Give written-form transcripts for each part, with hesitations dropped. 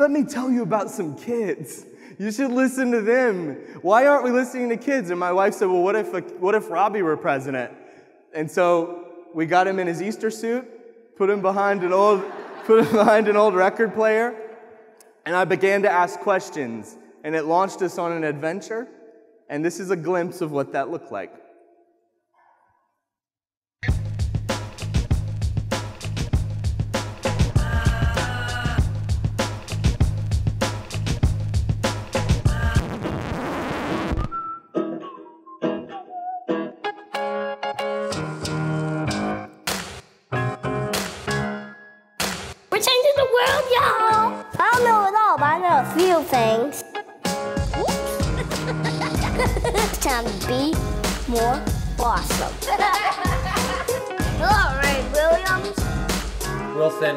let me tell you about some kids. You should listen to them. Why aren't we listening to kids? And my wife said, well, what if Robbie were president? And so we got him in his Easter suit, put him behind an old record player, and I began to ask questions. And it launched us on an adventure. And this is a glimpse of what that looked like. We're changing the world, y'all! I don't know it all, but I know a few things. It's time to be more awesome. Hello, Rainn Williams. Wilson.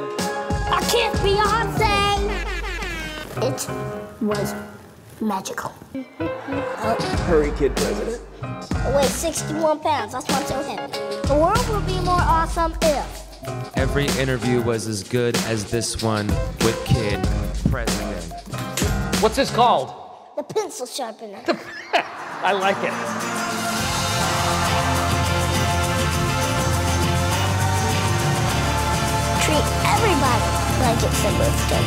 Our kid Beyonce. It was magical. Hurry, kid president. I weigh 61 pounds. That's why I'm so heavy. The world will be more awesome if every interview was as good as this one with Kid President. What's this called? the pencil sharpener. I like it. Treat everybody like it's a birthday.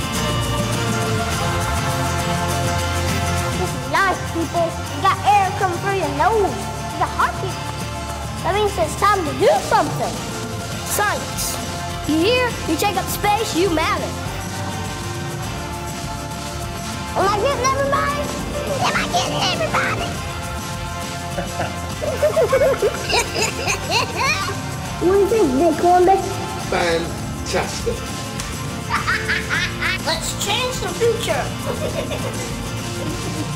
This is nice, people. You got air coming through your nose. You got heart people. That means it's time to do something. Science. You hear? You take up space, you matter. Am I getting everybody? Am I getting everybody? What do you think, Big Columbus? Fantastic. Let's change the future.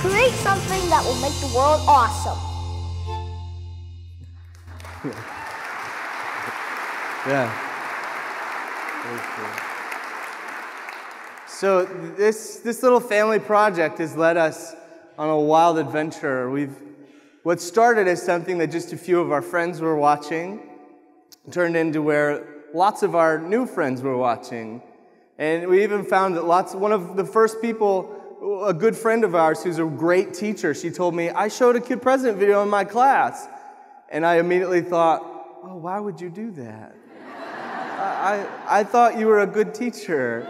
Create something that will make the world awesome. Yeah. Very cool. So this little family project has led us on a wild adventure. What started as something that just a few of our friends were watching turned into where lots of our new friends were watching. And we even found that one of the first people, a good friend of ours who's a great teacher, she told me, I showed a Kid President video in my class. And I immediately thought, oh, why would you do that? I thought you were a good teacher.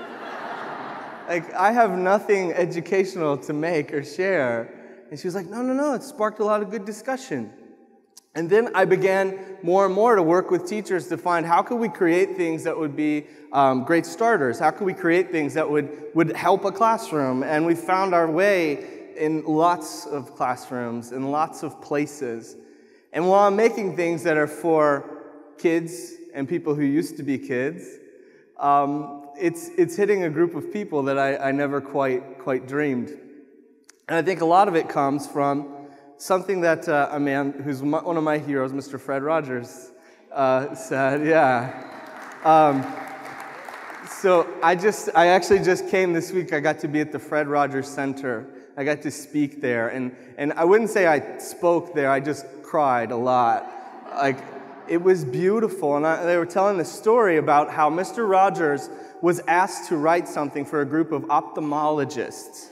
Like, I have nothing educational to make or share. And she was like, no, it sparked a lot of good discussion. And then I began more and more to work with teachers to find how could we create things that would be great starters? How could we create things that would help a classroom? And we found our way in lots of classrooms, in lots of places. And while I'm making things that are for kids and people who used to be kids, it's hitting a group of people that I never quite dreamed. And I think a lot of it comes from something that a man who's one of my heroes, Mr. Fred Rogers, said. Yeah. So I actually just came this week. I got to be at the Fred Rogers Center. I got to speak there, and I wouldn't say I spoke there. I just cried a lot. Like, it was beautiful, and they were telling the story about how Mr. Rogers was asked to write something for a group of ophthalmologists,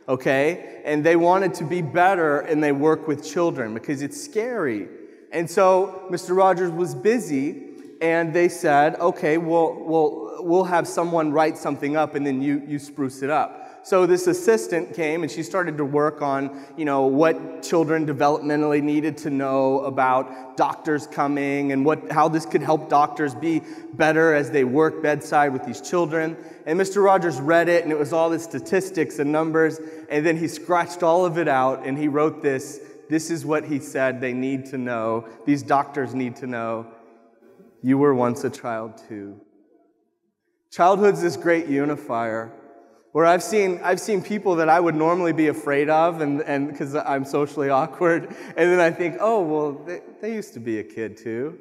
okay? And they wanted to be better, and they work with children because it's scary. And so Mr. Rogers was busy, and they said, okay, we'll have someone write something up, and then you spruce it up. So this assistant came, and she started to work on, what children developmentally needed to know about doctors coming and how this could help doctors be better as they work bedside with these children. And Mr. Rogers read it, and it was all the statistics and numbers, and then he scratched all of it out, and he wrote this. This is what he said they need to know. These doctors need to know. You were once a child, too. Childhood's this great unifier, where I've seen people that I would normally be afraid of, and because I'm socially awkward, and then I think, oh, well, they used to be a kid too,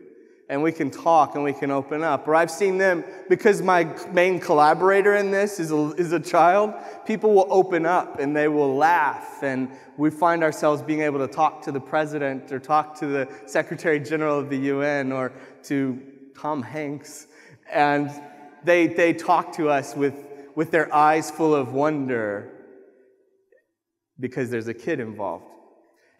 and we can talk and we can open up. Or I've seen them, because my main collaborator in this is a child, people will open up and they will laugh, and we find ourselves being able to talk to the president or talk to the Secretary General of the UN or to Tom Hanks, and they talk to us with with their eyes full of wonder because there's a kid involved.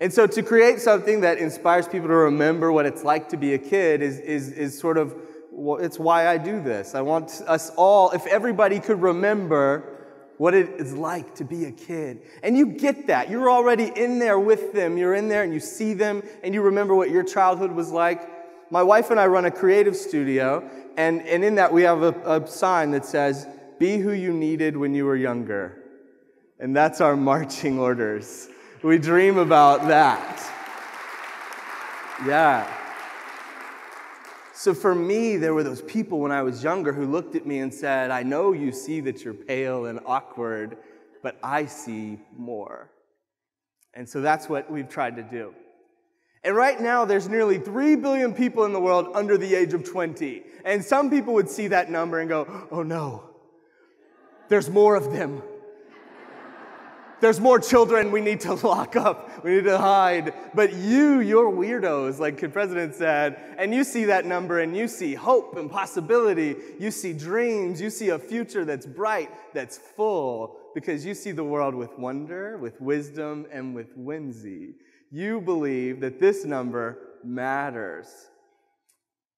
And so to create something that inspires people to remember what it's like to be a kid is sort of, well, it's why I do this. I want us all, if everybody could remember what it is like to be a kid. And you get that. You're already in there with them. You're in there and you see them and you remember what your childhood was like. My wife and I run a creative studio, and in that we have a sign that says, "Be who you needed when you were younger." And that's our marching orders. We dream about that. Yeah. So for me, there were those people when I was younger who looked at me and said, "I know you see that you're pale and awkward, but I see more." And so that's what we've tried to do. And right now, there's nearly 3 billion people in the world under the age of 20. And some people would see that number and go, "Oh no, there's more of them. There's more children we need to lock up. We need to hide." But you're weirdos, like Kid President said, and you see that number and you see hope and possibility. You see dreams. You see a future that's bright, that's full, because you see the world with wonder, with wisdom, and with whimsy. You believe that this number matters.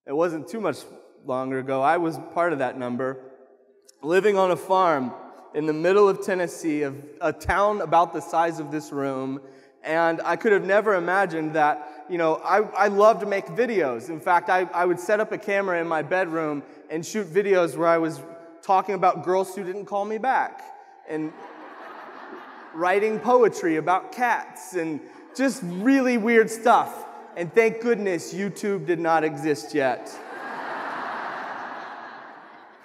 It wasn't too much longer ago. I was part of that number, living on a farm in the middle of Tennessee, of a town about the size of this room, and I could have never imagined that, I love to make videos. In fact, I would set up a camera in my bedroom and shoot videos where I was talking about girls who didn't call me back, and writing poetry about cats, and just really weird stuff. And thank goodness YouTube did not exist yet.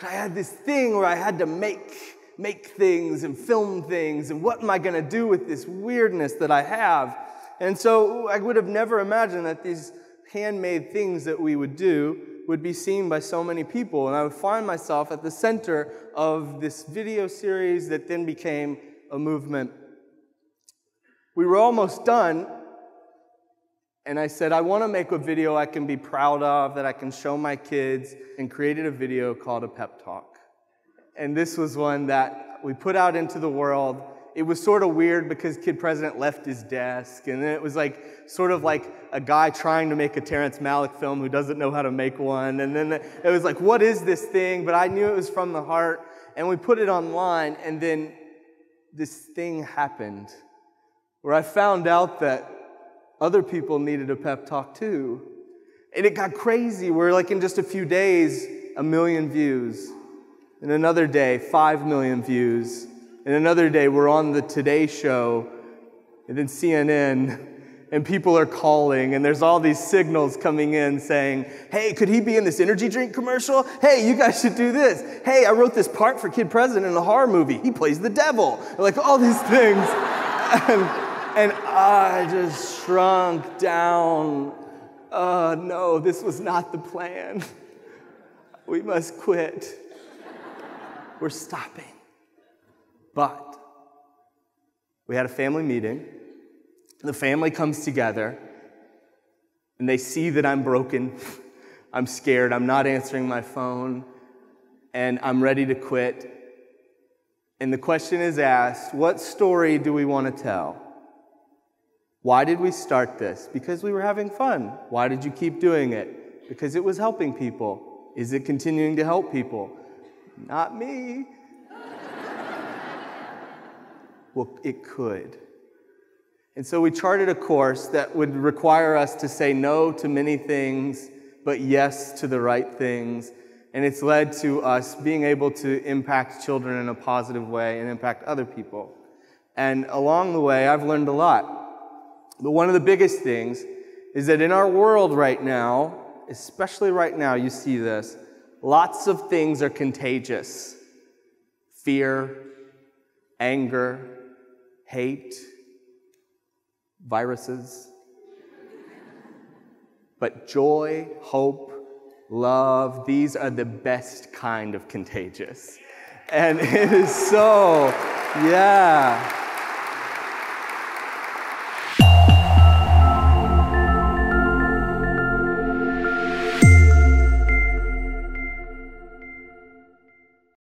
I had this thing where I had to make things and film things, and what am I going to do with this weirdness that I have? And so I would have never imagined that these handmade things that we would do would be seen by so many people, and I would find myself at the center of this video series that then became a movement. We were almost done, and I said, I want to make a video I can be proud of, that I can show my kids, and created a video called a pep talk. And this was one that we put out into the world. It was sort of weird because Kid President left his desk, and then it was sort of like a guy trying to make a Terrence Malick film who doesn't know how to make one, and then it was like, what is this thing? But I knew it was from the heart, and we put it online, and then this thing happened, where I found out that other people needed a pep talk too. And it got crazy, where in just a few days, 1 million views. In another day, 5 million views. In another day, we're on the Today Show, and then CNN, and people are calling, and there's all these signals coming in saying, "Hey, could he be in this energy drink commercial? Hey, you guys should do this. Hey, I wrote this part for Kid President in a horror movie. He plays the devil." All these things. And I just shrunk down. No, this was not the plan. We must quit. We're stopping. But we had a family meeting. The family comes together, and they see that I'm broken. I'm scared. I'm not answering my phone, and I'm ready to quit. And the question is asked, what story do we want to tell? Why did we start this? Because we were having fun. Why did you keep doing it? Because it was helping people. Is it continuing to help people? Not me. Well, it could. And so we charted a course that would require us to say no to many things, but yes to the right things. And it's led to us being able to impact children in a positive way and impact other people. And along the way, I've learned a lot. But one of the biggest things is that in our world right now, especially right now, you see this, lots of things are contagious. Fear, anger, hate, viruses. But joy, hope, love, these are the best kind of contagious. And it is so, yeah.